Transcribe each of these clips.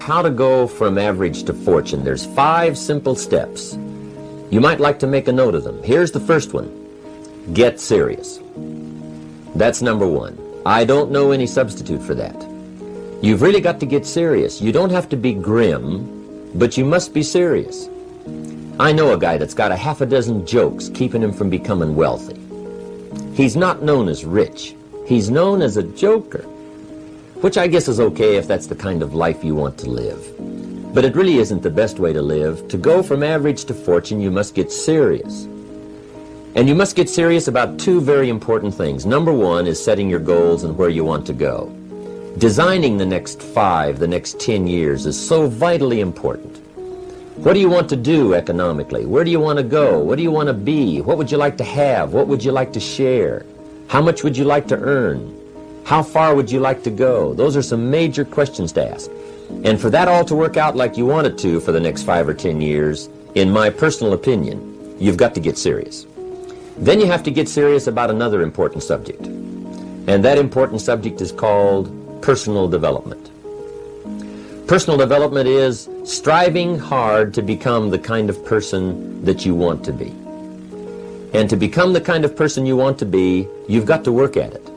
how to go from average to fortune. There's 5 simple steps. You might like to make a note of them. Here's the first one. Get serious. That's number 1. I don't know any substitute for that. You've really got to get serious. You don't have to be grim, but you must be serious. I know a guy that's got a half a dozen jokes keeping him from becoming wealthy. He's not known as rich. He's known as a joker, which I guess is okay if that's the kind of life you want to live. But it really isn't the best way to live. To go from average to fortune, you must get serious. And you must get serious about 2 very important things. Number 1 is setting your goals and where you want to go. Designing the next 5, the next 10 years is so vitally important. What do you want to do economically? Where do you want to go? What do you want to be? What would you like to have? What would you like to share? How much would you like to earn? How far would you like to go? Those are some major questions to ask. And for that all to work out like you want it to for the next 5 or 10 years, in my personal opinion, you've got to get serious. Then you have to get serious about another important subject. And that important subject is called personal development. Personal development is striving hard to become the kind of person that you want to be. And to become the kind of person you want to be, you've got to work at it.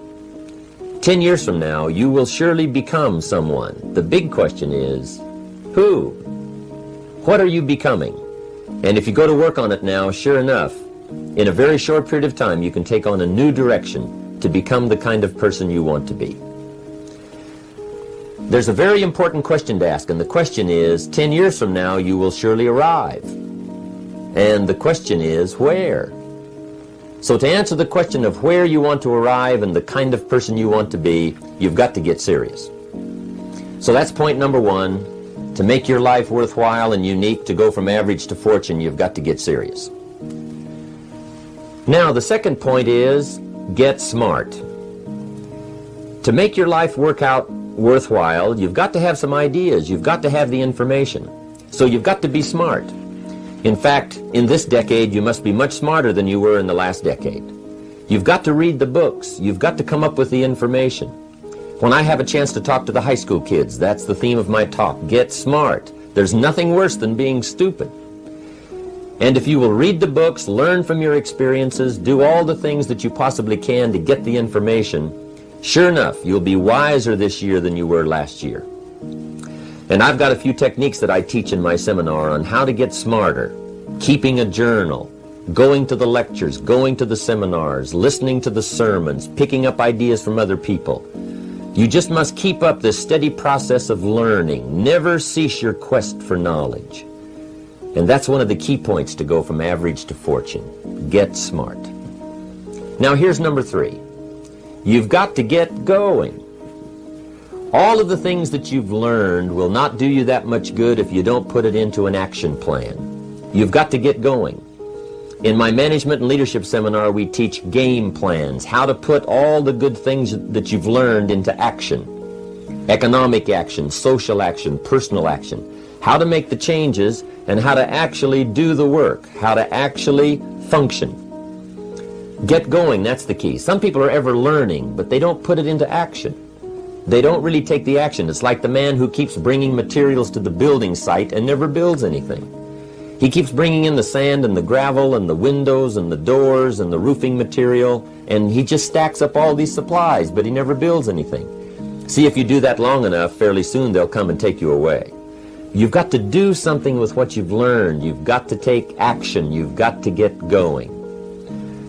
10 years from now, you will surely become someone. The big question is, who? What are you becoming? And if you go to work on it now, sure enough, in a very short period of time, you can take on a new direction to become the kind of person you want to be. There's a very important question to ask, and the question is, 10 years from now, you will surely arrive. And the question is, where? So to answer the question of where you want to arrive and the kind of person you want to be, you've got to get serious. So that's point number 1. To make your life worthwhile and unique, to go from average to fortune, you've got to get serious. Now, the second point is, get smart. To make your life work out worthwhile, you've got to have some ideas. You've got to have the information. So you've got to be smart. In fact, in this decade, you must be much smarter than you were in the last decade. You've got to read the books. You've got to come up with the information. When I have a chance to talk to the high school kids, that's the theme of my talk. Get smart. There's nothing worse than being stupid. And if you will read the books, learn from your experiences, do all the things that you possibly can to get the information, sure enough, you'll be wiser this year than you were last year. And I've got a few techniques that I teach in my seminar on how to get smarter. Keeping a journal, going to the lectures, going to the seminars, listening to the sermons, picking up ideas from other people. You just must keep up this steady process of learning. Never cease your quest for knowledge. And that's one of the key points to go from average to fortune. Get smart. Now here's number 3. You've got to get going. All of the things that you've learned will not do you that much good if you don't put it into an action plan. You've got to get going. In my management and leadership seminar, we teach game plans, how to put all the good things that you've learned into action. Economic action, social action, personal action. How to make the changes and how to actually do the work, how to actually function. Get going, that's the key. Some people are ever learning, but they don't put it into action. They don't really take the action. It's like the man who keeps bringing materials to the building site and never builds anything. He keeps bringing in the sand and the gravel and the windows and the doors and the roofing material, and he just stacks up all these supplies, but he never builds anything. See, if you do that long enough, fairly soon they'll come and take you away. You've got to do something with what you've learned. You've got to take action. You've got to get going.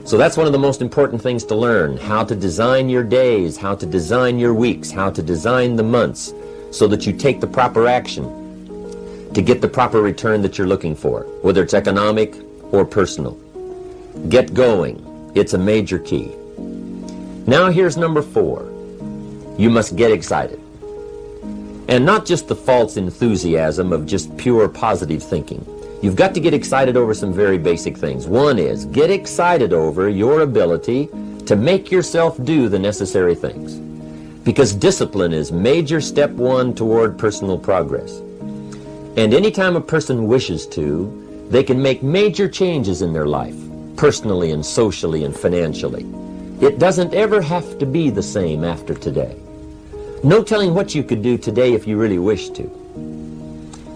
So that's one of the most important things to learn, how to design your days, how to design your weeks, how to design the months, so that you take the proper action to get the proper return that you're looking for, whether it's economic or personal. Get going. It's a major key. Now here's number 4. You must get excited. And not just the false enthusiasm of just pure positive thinking. You've got to get excited over some very basic things. One is, get excited over your ability to make yourself do the necessary things. Because discipline is major step 1 toward personal progress. And anytime a person wishes to, they can make major changes in their life, personally and socially and financially. It doesn't ever have to be the same after today. No telling what you could do today if you really wish to.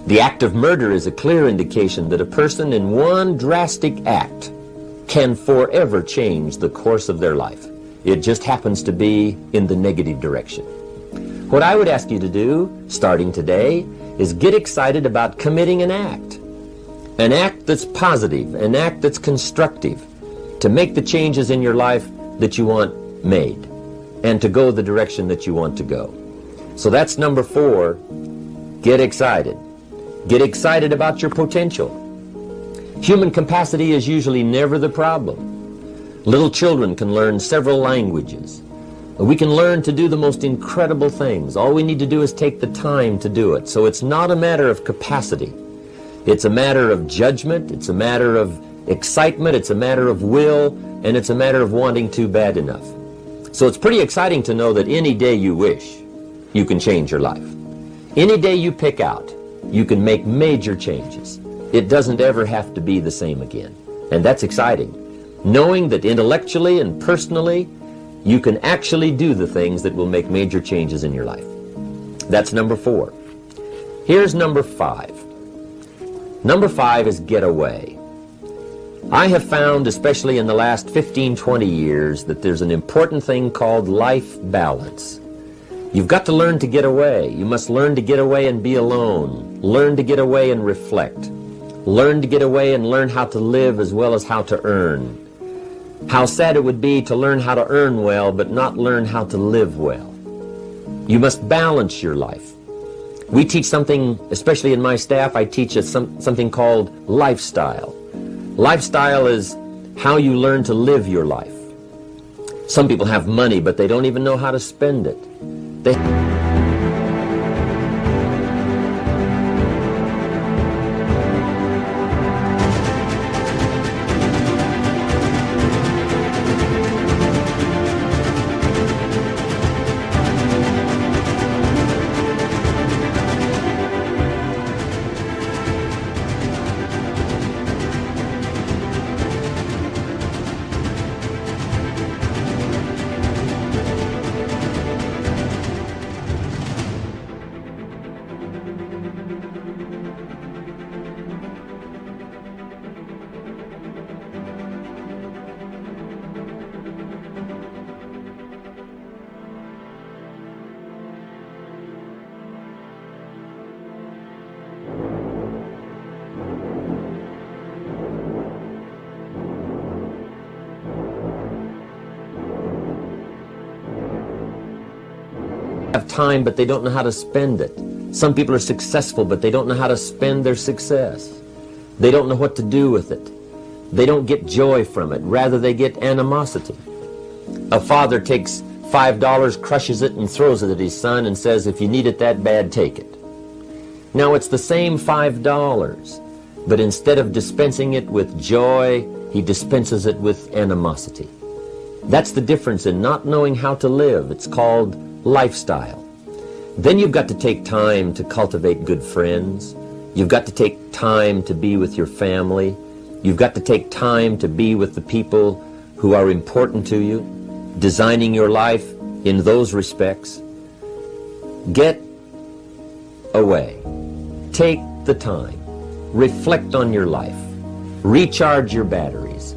The act of murder is a clear indication that a person in one drastic act can forever change the course of their life. It just happens to be in the negative direction. What I would ask you to do, starting today, is get excited about committing an act that's positive, an act that's constructive, to make the changes in your life that you want made, and to go the direction that you want to go. So that's number 4, get excited. Get excited about your potential. Human capacity is usually never the problem. Little children can learn several languages. We can learn to do the most incredible things. All we need to do is take the time to do it. So it's not a matter of capacity. It's a matter of judgment. It's a matter of excitement. It's a matter of will. And it's a matter of wanting to bad enough. So it's pretty exciting to know that any day you wish, you can change your life. Any day you pick out, you can make major changes. It doesn't ever have to be the same again. And that's exciting. Knowing that intellectually and personally, you can actually do the things that will make major changes in your life. That's number 4. Here's number 5. Number 5 is get away. I have found, especially in the last 15, 20 years, that there's an important thing called life balance. You've got to learn to get away. You must learn to get away and be alone. Learn to get away and reflect. Learn to get away and learn how to live as well as how to earn. How sad it would be to learn how to earn well but not learn how to live well. You must balance your life. We teach something, especially in my staff, I teach something called lifestyle. Lifestyle is how you learn to live your life. Some people have money, but they don't even know how to spend it. They have time, but they don't know how to spend it. Some people are successful, but they don't know how to spend their success. They don't know what to do with it. They don't get joy from it. Rather, they get animosity. A father takes $5, crushes it, and throws it at his son and says, if you need it that bad, take it. Now, it's the same $5, but instead of dispensing it with joy, he dispenses it with animosity. That's the difference in not knowing how to live. It's called lifestyle. Then you've got to take time to cultivate good friends. You've got to take time to be with your family. You've got to take time to be with the people who are important to you, designing your life in those respects. Get away. Take the time. Reflect on your life. Recharge your batteries.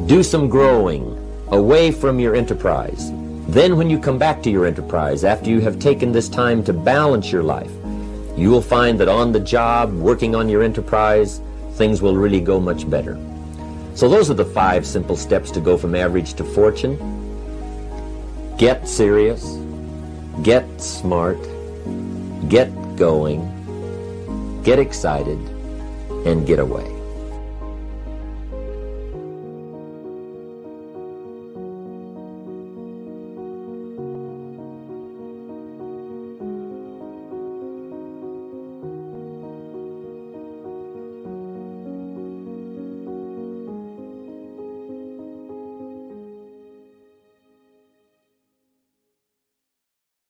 Do some growing away from your enterprise. Then when you come back to your enterprise, after you have taken this time to balance your life, you will find that on the job, working on your enterprise, things will really go much better. So those are the 5 simple steps to go from average to fortune. Get serious, get smart, get going, get excited, and get away.